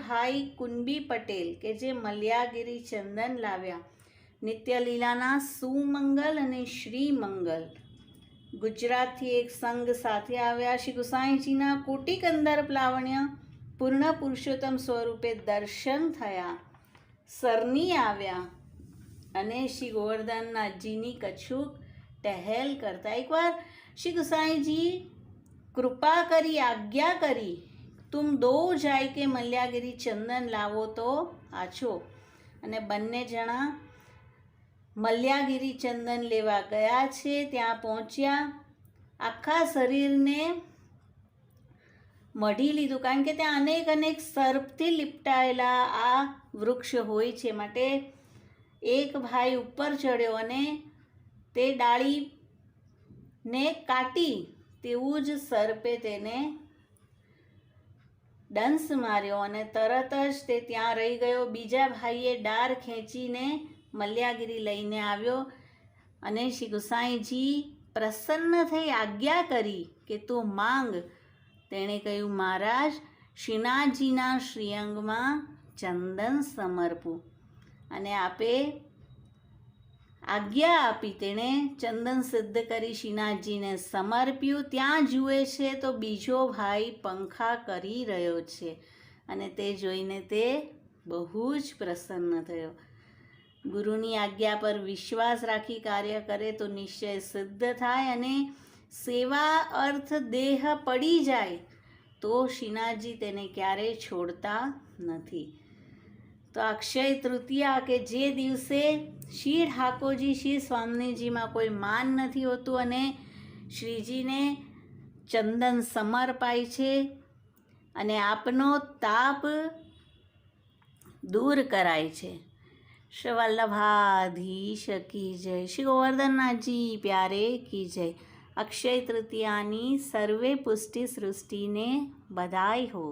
ભાઈ કુંબી પટેલ કે જે મલ્યાગીરી ચંદન લાવ્યા, નિત્યલીલાના સુમંગલ અને શ્રીમંગલ, ગુજરાતથી એક સંઘ સાથે આવ્યા. શ્રી ગુસાઈજીના કોટિક અંદર્પ લાવણ્ય પૂર્ણ પુરુષોત્તમ સ્વરૂપે દર્શન થયા, સરની આવ્યા અને શ્રી ગોવર્ધનનાથજીની કછુક ટહેલ કરતા. એકવાર શ્રી ગુસાઈજી કૃપા કરી, આજ્ઞા કરી, તુમ દો જાય કે મલ્યાગીરી ચંદન લાવો તો આછો. અને બંને જણા મલ્યાગીરી ચંદન લેવા ગયા છે. ત્યાં પહોંચ્યા, આખા શરીરને મઢી લીધું, કારણ કે ત્યાં અનેક અનેક સર્પથી લીપટાયેલા આ વૃક્ષ હોય છે. માટે એક ભાઈ ઉપર ચડ્યો અને તે ડાળીને કાટી, તેવું જ સર્પે તેને દંશ માર્યો અને તરત જ તે ત્યાં રહી ગયો. બીજા ભાઈએ ડાળ ખેંચીને મલ્યાગીરી લઈને આવ્યો અને શ્રી ગુસાઈજી પ્રસન્ન થઈ આજ્ઞા કરી કે તું માંગ. તેણે કહ્યું, મહારાજ, શ્રીનાથજીના શ્રીઅંગમાં ચંદન સમર્પું. અને આપે આજ્ઞા આપી. તેણે ચંદન સિદ્ધ કરી શ્રીનાથજીને સમર્પ્યું. ત્યાં જુએ છે તો બીજો ભાઈ પંખા કરી રહ્યો છે અને તે જોઈને તે બહુ જ પ્રસન્ન થયો. ગુરુની આજ્ઞા પર વિશ્વાસ રાખી કાર્ય કરે તો નિશ્ચય સિદ્ધ થાય, અને સેવા અર્થ દેહ પડી જાય તો શ્રીનાથજી તેને ક્યારેય છોડતા નથી. તો અક્ષય તૃતીયા કે જે દિવસે શ્રી ઠાકોરજી, શ્રી સ્વામીજીમાં કોઈ માન નથી હોતું અને શ્રીજીને ચંદન સમર્પાય છે અને આપનો તાપ દૂર કરાય છે. શ્રી વલ્લભાધીશ કી જય, શ્રી ગોવર્ધનનાથજી પ્યારે કી જય. અક્ષય તૃતીયાની સર્વે પુષ્ટિ સૃષ્ટિને બધાઈ હો.